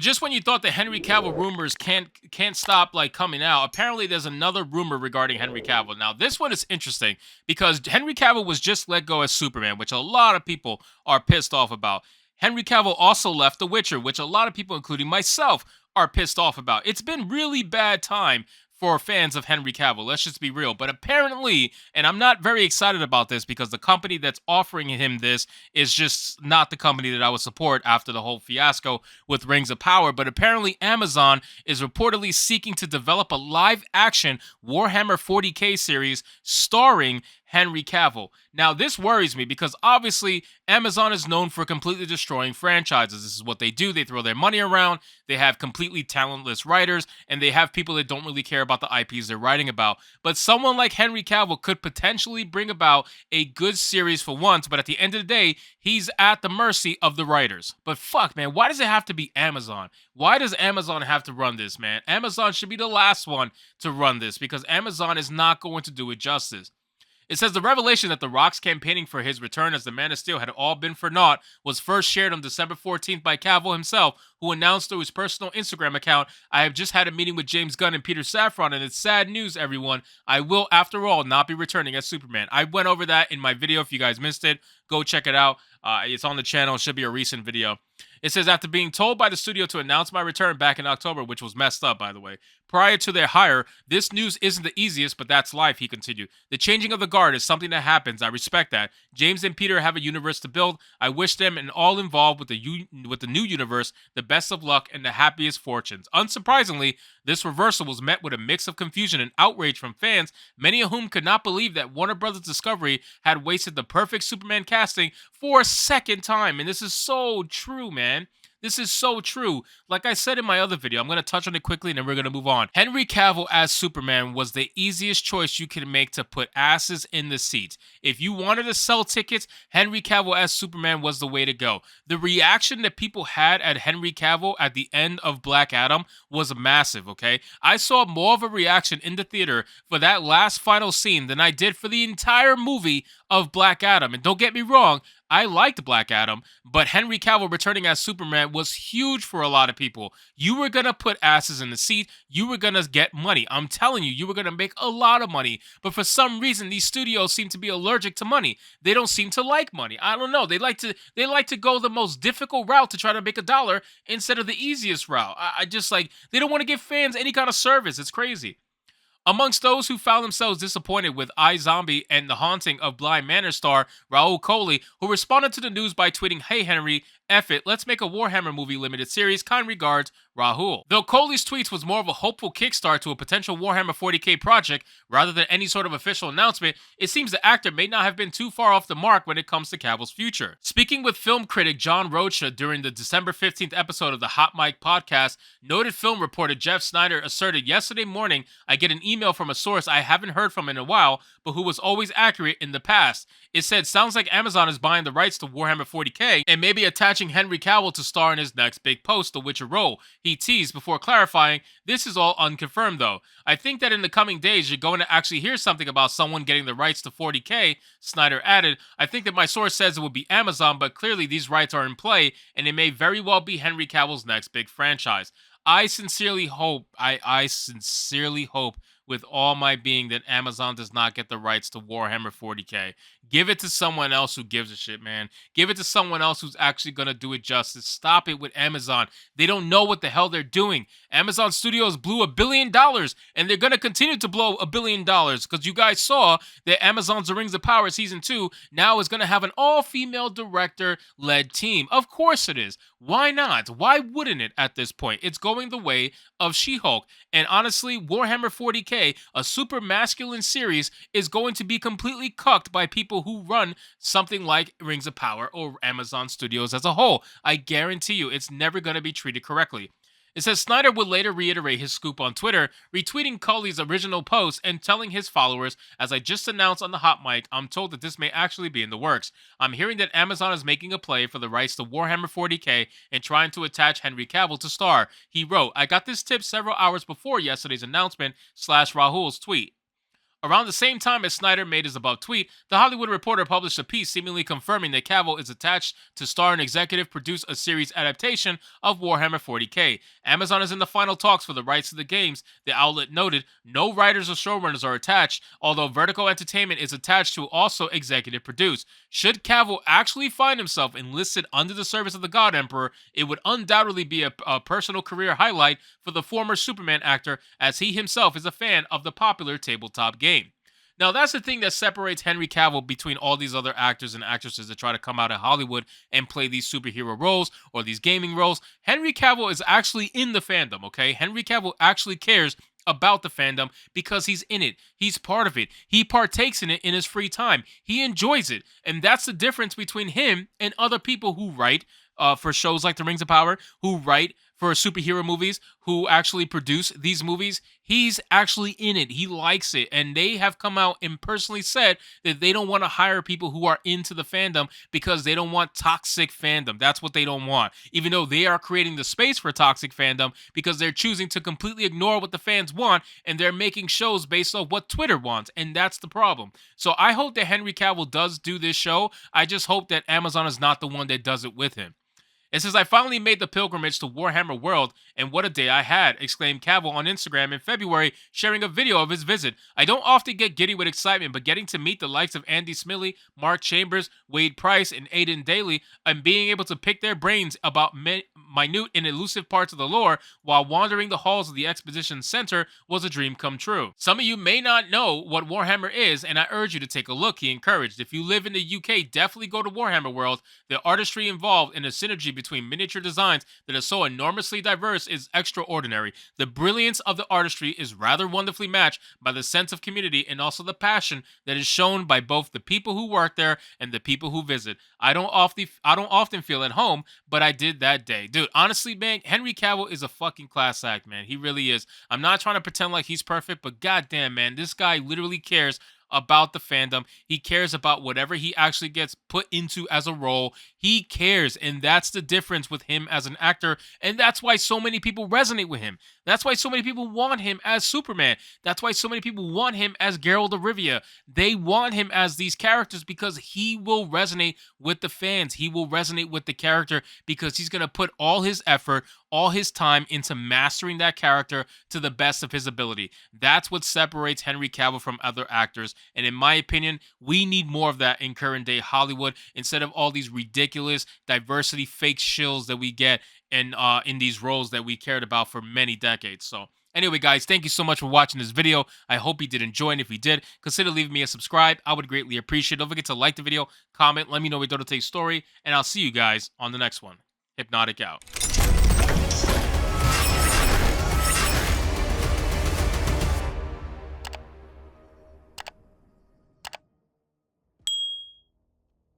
just when you thought the Henry Cavill rumors can't stop like coming out, apparently there's another rumor regarding Henry Cavill. Now, this one is interesting because Henry Cavill was just let go as Superman, which a lot of people are pissed off about. Henry Cavill also left The Witcher, which a lot of people, including myself, are pissed off about. It's been really bad time for fans of Henry Cavill. Let's just be real. But apparently, and I'm not very excited about this because the company that's offering him this is just not the company that I would support after the whole fiasco with Rings of Power. But apparently, Amazon is reportedly seeking to develop a live action Warhammer 40K series starring Henry Cavill. Now, this worries me because obviously Amazon is known for completely destroying franchises. This is what they do. They throw their money around. They have completely talentless writers, and they have people that don't really care about the IPs they're writing about. But someone like Henry Cavill could potentially bring about a good series for once, but at the end of the day, he's at the mercy of the writers. But fuck, man, why does it have to be Amazon? Why does Amazon have to run this, man? Amazon should be the last one to run this because Amazon is not going to do it justice. It says the revelation that The Rock's campaigning for his return as the Man of Steel had all been for naught was first shared on December 14th by Cavill himself, who announced through his personal Instagram account, "I have just had a meeting with James Gunn and Peter Safran, and it's sad news, everyone. I will, after all, not be returning as Superman." I went over that in my video. If you guys missed it, go check it out. It's on the channel. It should be a recent video. It says, after being told by the studio to announce my return back in October, which was messed up, by the way, prior to their hire, this news isn't the easiest, but that's life, he continued. The changing of the guard is something that happens. I respect that. James and Peter have a universe to build. I wish them and all involved with the new universe the best of luck and the happiest fortunes. Unsurprisingly, this reversal was met with a mix of confusion and outrage from fans, many of whom could not believe that Warner Bros. Discovery had wasted the perfect Superman casting for a second time. And this is so true, man. This is so true. Like I said in my other video, I'm going to touch on it quickly and then we're going to move on. Henry Cavill as Superman was the easiest choice you could make to put asses in the seats. If you wanted to sell tickets, Henry Cavill as Superman was the way to go. The reaction that people had at Henry Cavill at the end of Black Adam was massive, okay? I saw more of a reaction in the theater for that last final scene than I did for the entire movie of Black Adam. And don't get me wrong, I liked Black Adam, but Henry Cavill returning as Superman was huge for a lot of people. You were going to put asses in the seat. You were going to get money. I'm telling you, you were going to make a lot of money. But for some reason, these studios seem to be allergic to money. They don't seem to like money. I don't know. They like to go the most difficult route to try to make a dollar instead of the easiest route. I just like, they don't want to give fans any kind of service. It's crazy. Amongst those who found themselves disappointed with iZombie and The Haunting of Bly Manor star Raul Coley, who responded to the news by tweeting, "Hey Henry, F it, let's make a Warhammer movie limited series. Kind regards, Rahul." Though Coley's tweets was more of a hopeful kickstart to a potential Warhammer 40K project rather than any sort of official announcement, it seems the actor may not have been too far off the mark when it comes to Cavill's future. Speaking with film critic John Rocha during the December 15th episode of the Hot Mic podcast, noted film reporter Jeff Snyder asserted, "Yesterday morning, I get an email from a source I haven't heard from in a while, but who was always accurate in the past. It said, sounds like Amazon is buying the rights to Warhammer 40K and maybe attaching Henry Cavill to star in his next big post, The Witcher role," he teased before clarifying, "This is all unconfirmed though. I think that in the coming days you're going to actually hear something about someone getting the rights to 40K, Snyder added. "I think that my source says it would be Amazon, but clearly these rights are in play and it may very well be Henry Cavill's next big franchise. I sincerely hope with all my being that Amazon does not get the rights to Warhammer 40K. Give it to someone else who gives a shit, man. Give it to someone else who's actually going to do it justice. Stop it with Amazon. They don't know what the hell they're doing. Amazon Studios blew $1 billion, and they're going to continue to blow $1 billion because you guys saw that Amazon's The Rings of Power Season 2 now is going to have an all-female director-led team. Of course it is. Why not? Why wouldn't it at this point? It's going the way of She-Hulk. And honestly, Warhammer 40K, a super masculine series, is going to be completely cucked by people who run something like Rings of Power or Amazon Studios as a whole. I guarantee you, it's never going to be treated correctly. It says Snyder would later reiterate his scoop on Twitter, retweeting Cully's original post and telling his followers, "As I just announced on the Hot Mic, I'm told that this may actually be in the works. I'm hearing that Amazon is making a play for the rights to Warhammer 40K and trying to attach Henry Cavill to star." He wrote, "I got this tip several hours before yesterday's announcement / Rahul's tweet." Around the same time as Snyder made his above tweet, The Hollywood Reporter published a piece seemingly confirming that Cavill is attached to star and executive produce a series adaptation of Warhammer 40K. Amazon is in the final talks for the rights to the games. The outlet noted no writers or showrunners are attached, although Vertigo Entertainment is attached to also executive produce. Should Cavill actually find himself enlisted under the service of the God Emperor, it would undoubtedly be a personal career highlight for the former Superman actor, as he himself is a fan of the popular tabletop game. Now, that's the thing that separates Henry Cavill between all these other actors and actresses that try to come out of Hollywood and play these superhero roles or these gaming roles. Henry Cavill is actually in the fandom, okay? Henry Cavill actually cares about the fandom because he's in it. He's part of it. He partakes in it in his free time. He enjoys it. And that's the difference between him and other people who write for shows like The Rings of Power, who write for superhero movies, who actually produce these movies. He's actually in it. He likes it. And they have come out and personally said that they don't want to hire people who are into the fandom because they don't want toxic fandom. That's what they don't want. Even though they are creating the space for toxic fandom because they're choosing to completely ignore what the fans want and they're making shows based on what Twitter wants. And that's the problem. So I hope that Henry Cavill does do this show. I just hope that Amazon is not the one that does it with him. It says, I finally made the pilgrimage to Warhammer World, and what a day I had, exclaimed Cavill on Instagram in February, sharing a video of his visit. I don't often get giddy with excitement, but getting to meet the likes of Andy Smiley, Mark Chambers, Wade Price, and Aidan Daly, and being able to pick their brains about minute and elusive parts of the lore while wandering the halls of the Exposition Center was a dream come true. Some of you may not know what Warhammer is, and I urge you to take a look, he encouraged. If you live in the UK, definitely go to Warhammer World. The artistry involved and the synergy between miniature designs that are so enormously diverse is extraordinary. The brilliance of the artistry is rather wonderfully matched by the sense of community and also the passion that is shown by both the people who work there and the people who visit. I don't often feel at home, but I did that day. Dude, honestly, man, Henry Cavill is a fucking class act, man. He really is. I'm not trying to pretend like he's perfect, but goddamn, man, this guy literally cares about the fandom. He cares about whatever he actually gets put into as a role. He cares, and that's the difference with him as an actor, and that's why so many people resonate with him. That's why so many people want him as Superman. That's why so many people want him as Geralt of Rivia. They want him as these characters because he will resonate with the fans. He will resonate with the character because he's going to put all his effort, all his time into mastering that character to the best of his ability. That's what separates Henry Cavill from other actors. And in my opinion, we need more of that in current day Hollywood instead of all these ridiculous diversity fake shills that we get in these roles that we cared about for many decades. So anyway, guys, thank you so much for watching this video. I hope you did enjoy, and if you did, consider leaving me a subscribe. I would greatly appreciate it. Don't forget to like the video, comment, let me know what you thought of today's story, and I'll see you guys on the next one. Hypnotic out.